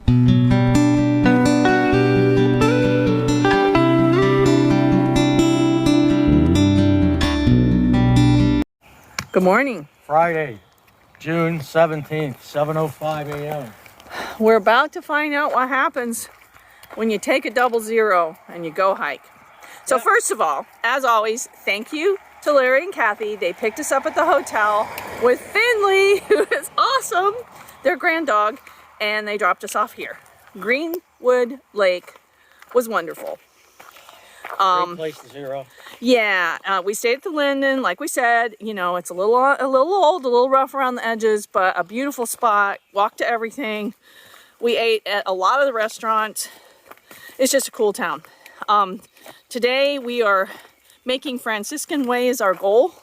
Good morning. Friday, June 17th, 7:05 a.m. We're about to find out what happens when you take a 00 and you go hike. So first of all, as always, thank you to Larry and Kathy. They picked us up at the hotel with Finley, who is awesome, their grand dog, and they dropped us off here. Greenwood Lake was wonderful. Great place to zero. Yeah, we stayed at the Linden, like we said. You know, it's a little old, a little rough around the edges, but a beautiful spot. Walked to everything. We ate at a lot of the restaurants. It's just a cool town. Today we are making Franciscan Way as our goal.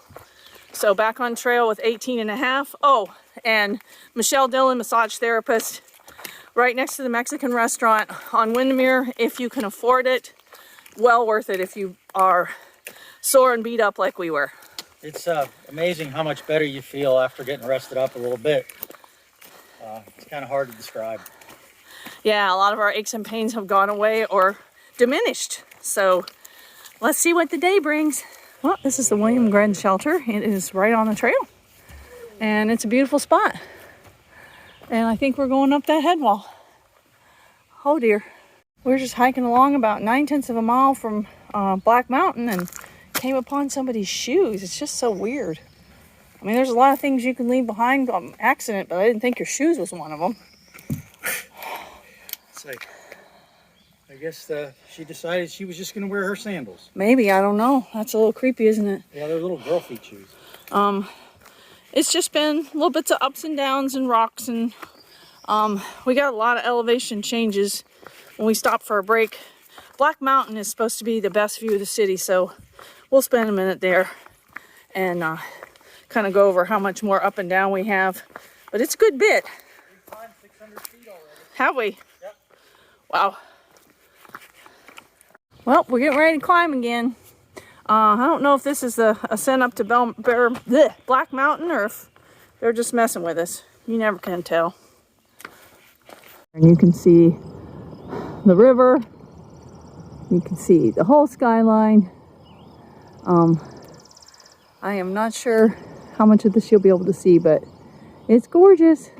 So back on trail with 18.5. Oh, and Michelle Dillon, massage therapist, right next to the Mexican restaurant on Windermere, if you can afford it. Well worth it if you are sore and beat up like we were. It's amazing how much better you feel after getting rested up a little bit. It's kind of hard to describe. Yeah, a lot of our aches and pains have gone away or diminished. So let's see what the day brings. Well, this is the William Gren shelter. It is right on the trail. And it's a beautiful spot. And I think we're going up that head wall. Oh dear. We're just hiking along about 9/10 of a mile from Black Mountain and came upon somebody's shoes. It's just so weird. I mean, there's a lot of things you can leave behind on accident, but I didn't think your shoes was one of them. It's like, I guess she decided she was just going to wear her sandals. Maybe, I don't know. That's a little creepy, isn't it? Yeah, they're little girl feet shoes. It's just been little bits of ups and downs and rocks, and we got a lot of elevation changes when we stopped for a break. Black Mountain is supposed to be the best view of the city, so we'll spend a minute there and kind of go over how much more up and down we have. But it's a good bit. We've climbed 600 feet already. Have we? Yep. Wow. Well, we're getting ready to climb again. I don't know if this is the ascent up to Black Mountain or if they're just messing with us. You never can tell. And you can see the river. You can see the whole skyline. I am not sure how much of this you'll be able to see, but it's gorgeous.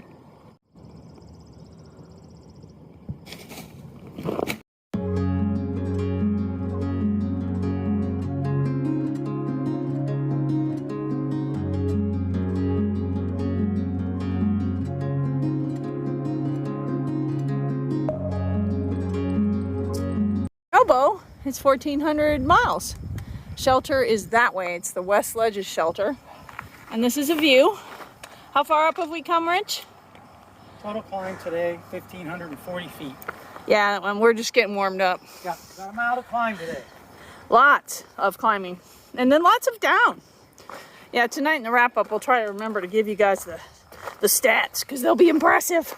It's 1,400 miles. Shelter is that way. It's the West Ledges shelter. And this is a view. How far up have we come, Rich? Total climb today, 1,540 feet. Yeah, and we're just getting warmed up. Got a mile to climb today. Lots of climbing. And then lots of down. Yeah, tonight in the wrap-up, we'll try to remember to give you guys the stats, because they'll be impressive.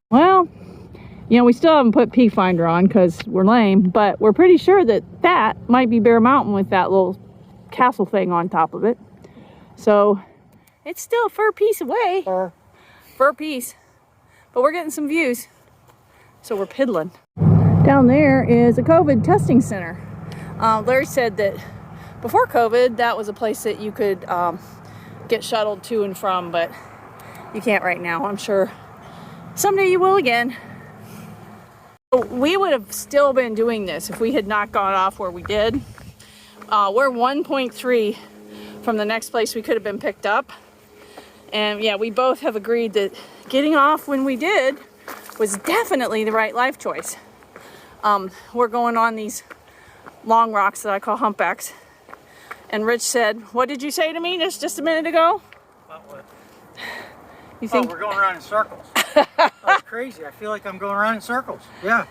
Well, you know, we still haven't put Peak Finder on because we're lame, but we're pretty sure that that might be Bear Mountain with that little castle thing on top of it. So it's still a fur piece away. Fur piece. But we're getting some views. So we're piddling. Down there is a COVID testing center. Larry said that before COVID, that was a place that you could get shuttled to and from, but you can't right now. I'm sure someday you will again. We would have still been doing this if we had not gone off where we did. We're 1.3 from the next place we could have been picked up. And yeah, we both have agreed that getting off when we did was definitely the right life choice. We're going on these long rocks that I call humpbacks. And Rich said, what did you say to me just a minute ago? About what? You think? Oh, we're going around in circles. That's crazy. I feel like I'm going around in circles. Yeah.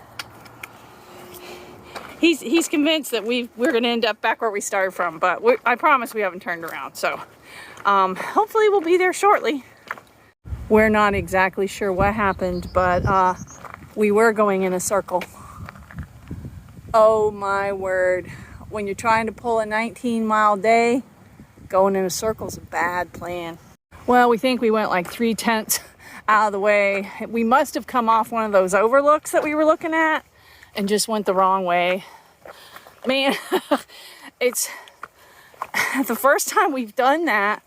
He's convinced that we're going to end up back where we started from, but I promise we haven't turned around. So hopefully we'll be there shortly. We're not exactly sure what happened, but we were going in a circle. Oh my word. When you're trying to pull a 19-mile day, going in a circle is a bad plan. Well, we think we went like 3/10 out of the way. We must have come off one of those overlooks that we were looking at and just went the wrong way. Man, it's the first time we've done that.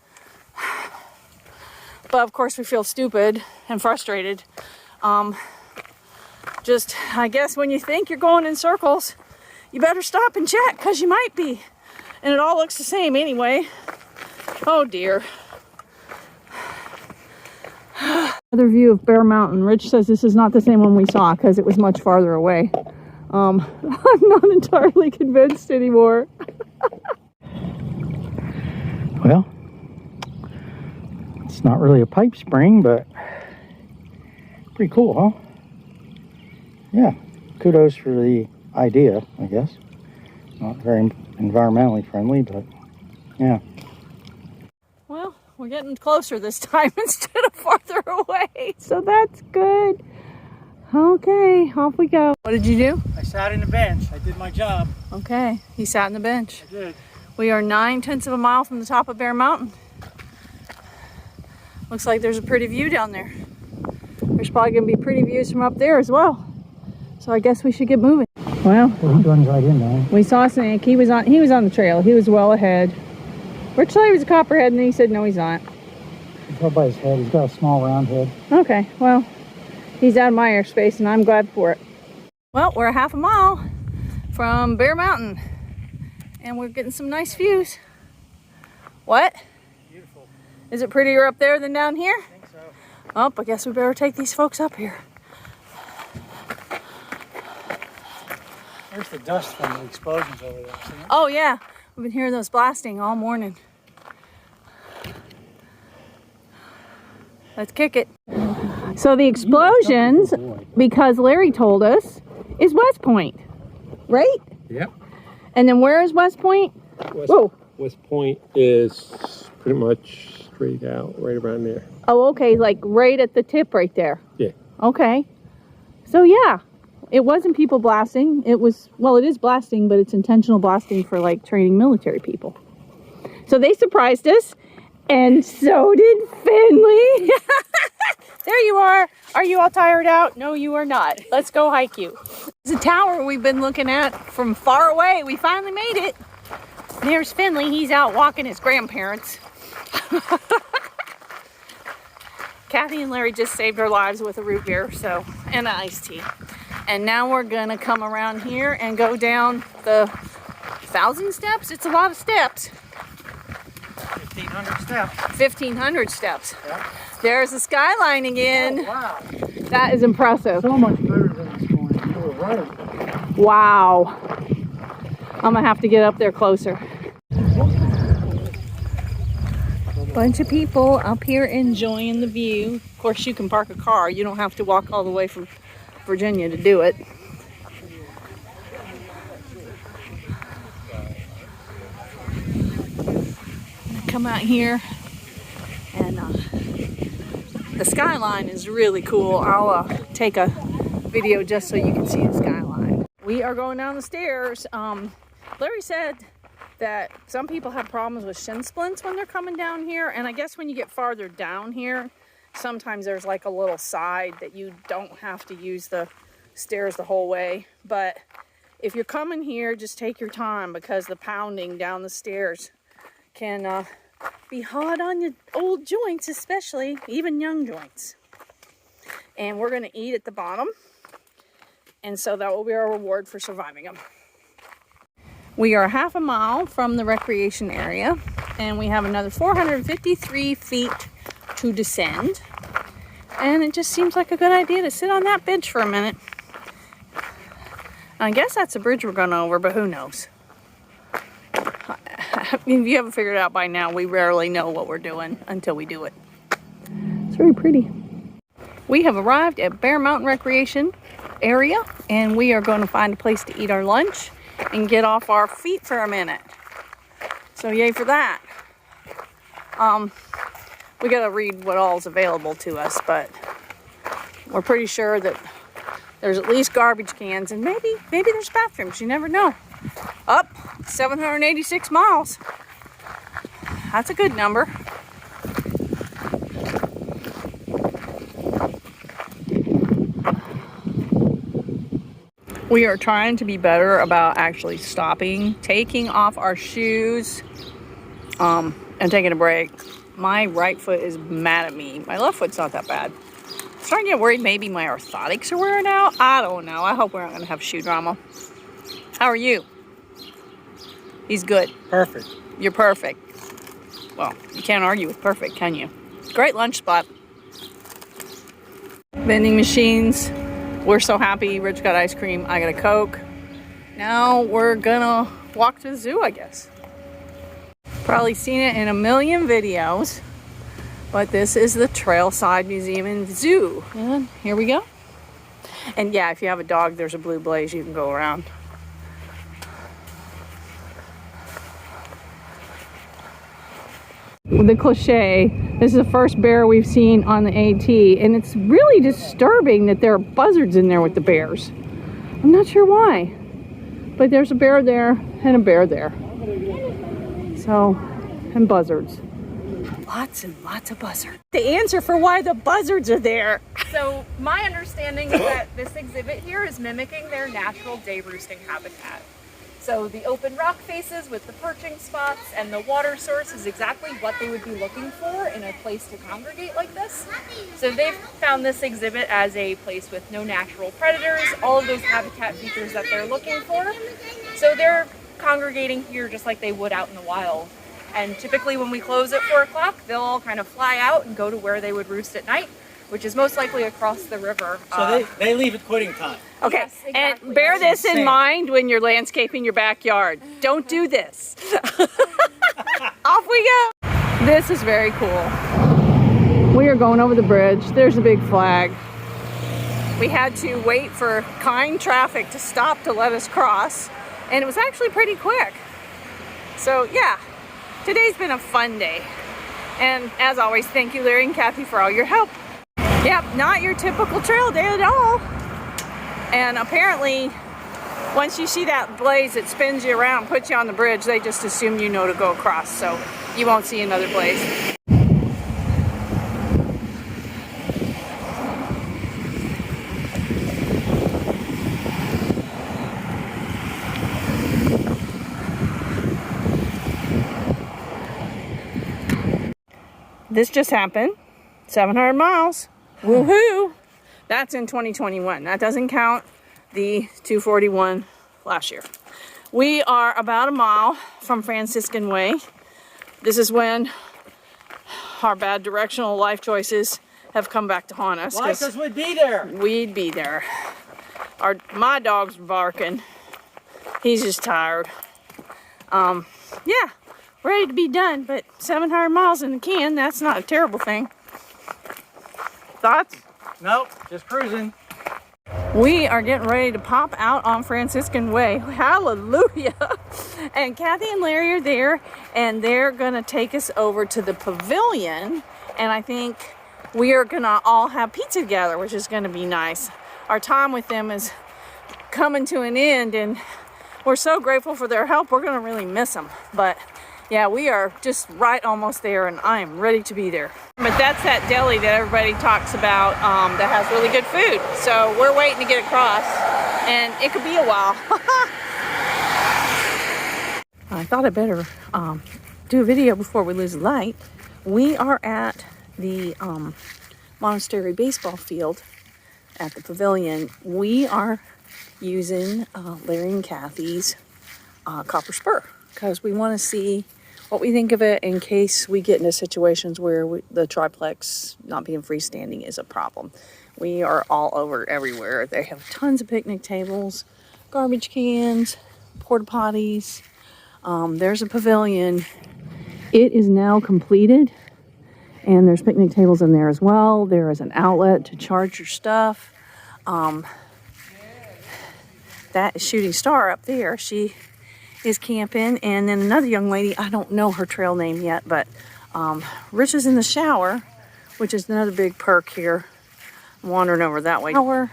But of course we feel stupid and frustrated. Just, I guess when you think you're going in circles, you better stop and check, because you might be. And it all looks the same anyway. Oh dear. Another view of Bear Mountain. Rich says this is not the same one we saw because it was much farther away. I'm not entirely convinced anymore. Well, it's not really a pipe spring, but pretty cool, huh? Yeah, kudos for the idea, I guess. Not very environmentally friendly, but yeah. Well, we're getting closer this time instead of farther away, so that's good. Okay, off we go. What did you do? I sat in the bench. I did my job. Okay, he sat in the bench. I did. We are 9/10 of a mile from the top of Bear Mountain. Looks like there's a pretty view down there. There's probably gonna be pretty views from up there as well. So I guess we should get moving. Well, He runs right in there. we saw Snake. He was on the trail. He was well ahead. Rich thought he was a copperhead, and then he said no, he's not. He's up by his head. He's got a small round head. Okay, well, he's out of my airspace, and I'm glad for it. Well, we're a half a mile from Bear Mountain, and we're getting some nice views. What? Beautiful. Is it prettier up there than down here? I think so. Oh, I guess we better take these folks up here. There's the dust from the explosions over there. See it? Oh yeah, we've been hearing those blasting all morning. Let's kick it. So the explosions, because Larry told us, is West Point, right? Yep. And then where is West Point? Whoa. West Point is pretty much straight out, right around there. Oh, okay, like right at the tip right there. Yeah. Okay. So yeah, it wasn't people blasting. It was, well, it is blasting, but it's intentional blasting for like training military people. So they surprised us, and so did Finley. There you are. Are you all tired out? No, you are not. Let's go hike you. It's a tower we've been looking at from far away. We finally made it. There's Finley. He's out walking his grandparents. Kathy and Larry just saved our lives with a root beer, so, and an iced tea. And now we're gonna come around here and go down the 1,000 steps. It's a lot of steps. 1,500 steps. 1,500 steps. Yep. There's the skyline again. Oh, wow. That is impressive. So much better than this morning. You were right. Wow. I'm gonna have to get up there closer. Bunch of people up here enjoying the view. Of course, you can park a car. You don't have to walk all the way from Virginia to do it. Come out here, and the skyline is really cool. I'll take a video just so you can see the skyline. We are going down the stairs. Larry said that some people have problems with shin splints when they're coming down here, and I guess when you get farther down here, sometimes there's like a little side that you don't have to use the stairs the whole way. But if you're coming here, just take your time, because the pounding down the stairs can be hard on your old joints, especially, even young joints. And we're gonna eat at the bottom, and so that will be our reward for surviving them. We are half a mile from the recreation area, and we have another 453 feet to descend. And it just seems like a good idea to sit on that bench for a minute. I guess that's a bridge we're going over, but who knows? If you haven't figured it out by now, we rarely know what we're doing until we do it. It's very pretty. We have arrived at Bear Mountain Recreation area, and we are going to find a place to eat our lunch and get off our feet for a minute. So yay for that. We gotta read what all is available to us, but we're pretty sure that there's at least garbage cans, and maybe there's bathrooms. You never know. Up 786 miles. That's a good number. We are trying to be better about actually stopping, taking off our shoes, and taking a break. My right foot is mad at me. My left foot's not that bad. I'm starting to get worried maybe my orthotics are wearing out. I don't know. I hope we're not going to have shoe drama. How are you? He's good. Perfect. You're perfect. Well, you can't argue with perfect, can you? Great lunch spot. Vending machines. We're so happy. Rich got ice cream. I got a Coke. Now we're gonna walk to the zoo, I guess. Probably seen it in a million videos, but this is the Trailside Museum and Zoo. And here we go. And yeah, if you have a dog, there's a blue blaze you can go around. The cliche, this is the first bear we've seen on the AT, and it's really disturbing that there are buzzards in there with the bears. I'm not sure why, but there's a bear there and a bear there. So, and buzzards. Lots and lots of buzzards. The answer for why the buzzards are there. So my understanding is that this exhibit here is mimicking their natural day roosting habitat. So the open rock faces with the perching spots and the water source is exactly what they would be looking for in a place to congregate like this. So they've found this exhibit as a place with no natural predators, all of those habitat features that they're looking for. So they're congregating here just like they would out in the wild. And typically when we close at 4 o'clock, they'll all kind of fly out and go to where they would roost at night, which is most likely across the river. So they leave at quitting time. Okay, Yes, exactly. and bear this in insane. mind when you're landscaping your backyard. Don't do this. Off we go. This is very cool. We are going over the bridge. There's a big flag. We had to wait for kind traffic to stop to let us cross, and it was actually pretty quick. So yeah, today's been a fun day. And as always, thank you, Larry and Kathy, for all your help. Yep, not your typical trail day at all. And apparently, once you see that blaze that spins you around, puts you on the bridge, they just assume you know to go across, so you won't see another blaze. This just happened. 700 miles. Woohoo! That's in 2021. That doesn't count the 241 last year. We are about a mile from Franciscan Way. This is when our bad directional life choices have come back to haunt us. Why? Because we'd be there. We'd be there. My dog's barking. He's just tired. Yeah, ready to be done, but 700 miles in the can, that's not a terrible thing. Thoughts? Nope, just cruising. We are getting ready to pop out on Franciscan Way. Hallelujah! And Kathy and Larry are there, and they're gonna take us over to the pavilion, and I think we are gonna all have pizza together, which is gonna be nice. Our time with them is coming to an end, and we're so grateful for their help. We're gonna really miss them, but yeah, we are just right almost there, and I am ready to be there. But that's that deli that everybody talks about that has really good food. So we're waiting to get across, and it could be a while. I thought I'd better do a video before we lose the light. We are at the Monastery baseball field at the pavilion. We are using Larry and Kathy's copper spur because we want to see what we think of it in case we get into situations where the triplex not being freestanding is a problem. We are all over everywhere. They have tons of picnic tables, garbage cans, porta potties. There's a pavilion. It is now completed, and there's picnic tables in there as well. There is an outlet to charge your stuff. That is Shooting Star up there. She is camping, and then another young lady, I don't know her trail name yet, but Rich is in the shower, which is another big perk here. I'm wandering over that way. And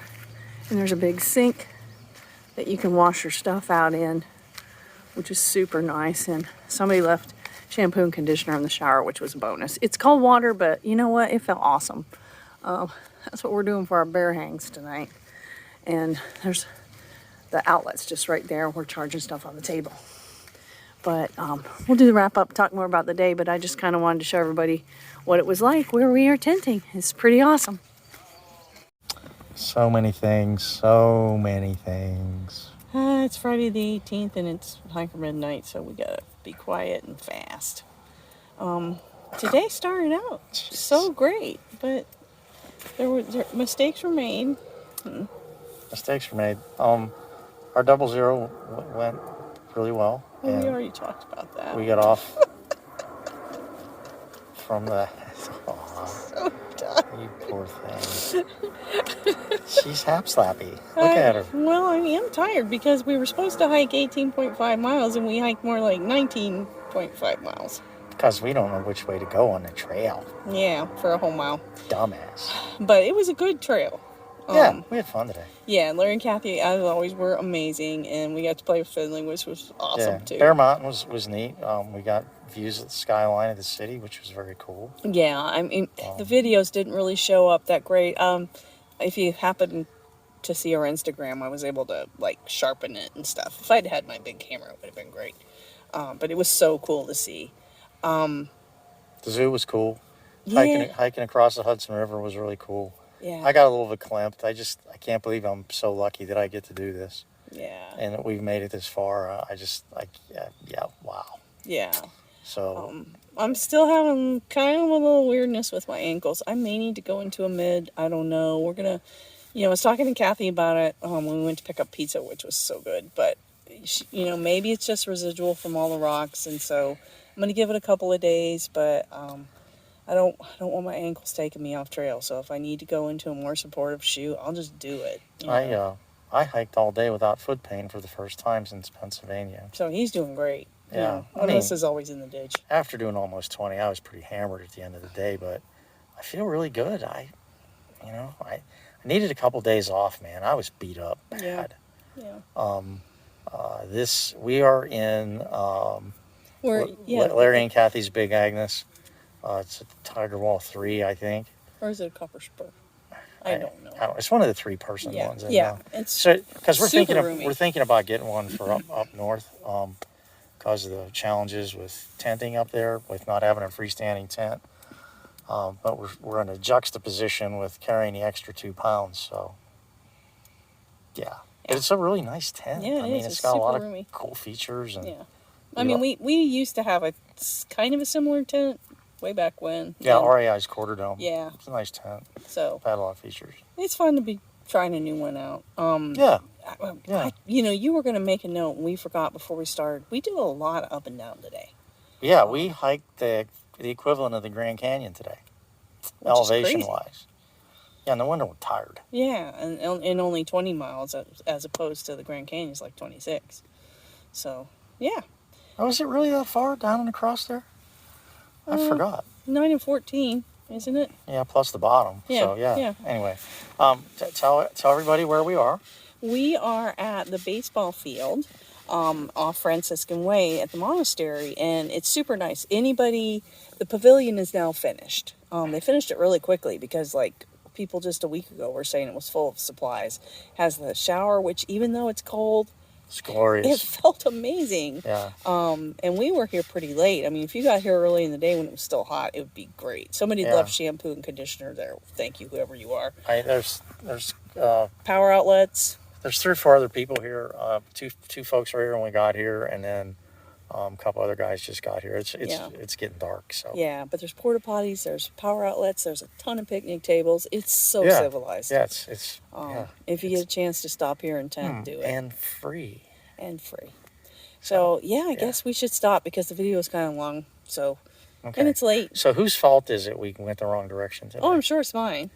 there's a big sink that you can wash your stuff out in, which is super nice. And somebody left shampoo and conditioner in the shower, which was a bonus. It's cold water, but you know what? It felt awesome. That's what we're doing for our bear hangs tonight. And there's the outlet's just right there. We're charging stuff on the table. But we'll do the wrap up, talk more about the day, but I just kind of wanted to show everybody what it was like where we are tenting. It's pretty awesome. So many things, so many things. It's Friday the 18th and it's time for midnight, so we gotta be quiet and fast. Today started out so great, but mistakes were made. Mistakes were made. Our 00 went really well. Well, we already talked about that. We got off from the... So tired. You poor thing. She's hap slappy. Look at her. Well, I mean, I'm tired because we were supposed to hike 18.5 miles and we hiked more like 19.5 miles. Because we don't know which way to go on the trail. Yeah, for a whole mile. Dumbass. But it was a good trail. Yeah, we had fun today. Yeah, Larry and Kathy, as always, were amazing, and we got to play with fiddling, which was awesome, too. Bear Mountain was neat. We got views of the skyline of the city, which was very cool. Yeah, I mean, the videos didn't really show up that great. If you happen to see our Instagram, I was able to, like, sharpen it and stuff. If I'd had my big camera, it would have been great. But it was so cool to see. The zoo was cool. Yeah. Hiking across the Hudson River was really cool. Yeah. I got a little bit clamped. I can't believe I'm so lucky that I get to do this. Yeah. And that we've made it this far. Wow. Yeah. So. I'm still having kind of a little weirdness with my ankles. I may need to go into a mid. I don't know. We're going to, I was talking to Kathy about it when we went to pick up pizza, which was so good. But, maybe it's just residual from all the rocks. And so I'm going to give it a couple of days. But I don't want my ankles taking me off trail. So if I need to go into a more supportive shoe, I'll just do it. I hiked all day without foot pain for the first time since Pennsylvania. So he's doing great. Yeah. One of us is always in the ditch. After doing almost 20, I was pretty hammered at the end of the day, but I feel really good. I needed a couple days off, man. I was beat up bad. Yeah. We are in Larry and Kathy's Big Agnes. It's a Tiger Wall 3, I think. Or is it a Copper Spur? I don't know. It's one of the 3-person ones. Yeah. It's because we're super thinking about getting one for up north, because of the challenges with tenting up there, with not having a freestanding tent. But we're in a juxtaposition with carrying the extra 2 pounds. So yeah. But it's a really nice tent. Yeah, I mean, it's got a lot of cool features. And I mean, we used to have a kind of a similar tent way back when. Yeah, RAI's Quarter Dome. Yeah. It's a nice tent. So. Had a lot of features. It's fun to be trying a new one out. Yeah. You were going to make a note, and we forgot before we started. We did a lot of up and down today. Yeah, we hiked the equivalent of the Grand Canyon today, elevation-wise. Yeah, no wonder we're tired. Yeah, and only 20 miles as opposed to the Grand Canyon's like 26. So, yeah. Oh, is it really that far down and across there? I forgot. 9 and 14, isn't it? Yeah, plus the bottom. Yeah. So, yeah. Anyway, tell everybody where we are. We are at the baseball field off Franciscan Way at the Monastery, and it's super nice. The pavilion is now finished. They finished it really quickly because, people just a week ago were saying it was full of supplies. Has the shower, which even though it's cold, it's glorious. It felt amazing. Yeah. And we were here pretty late. I mean, if you got here early in the day when it was still hot, it would be great. Somebody left shampoo and conditioner there. Thank you, whoever you are. There's power outlets. There's 3 or 4 other people here. Two folks were here when we got here, and then a couple other guys just got here. It's getting dark. So yeah, but there's porta potties, there's power outlets, there's a ton of picnic tables. It's so civilized. Yeah, if you get a chance to stop here and tent, do it. And free. So I guess we should stop because the video is kind of long. So and it's late. So whose fault is it we went the wrong direction today? Oh, I'm sure it's mine.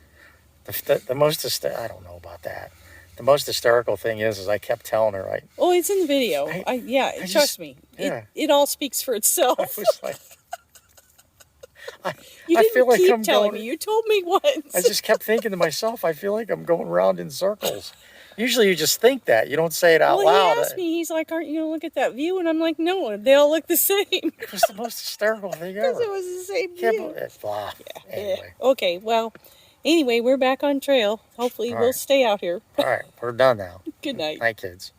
The most I don't know about that. The most hysterical thing is I kept telling her, oh, it's in the video. Trust me. Yeah. It all speaks for itself. I was like, you I didn't feel like keep I'm telling going, me. You told me once. I just kept thinking to myself, I feel like I'm going around in circles. Usually you just think that. You don't say it out loud. He asked me, he's like, aren't you going to look at that view? And I'm like, no, they all look the same. It was the most hysterical thing ever. Because it was the same view. Blah. Yeah. Anyway. Okay, well, anyway, we're back on trail. Hopefully we'll stay out here. All right, we're done now. Good night. Night, kids.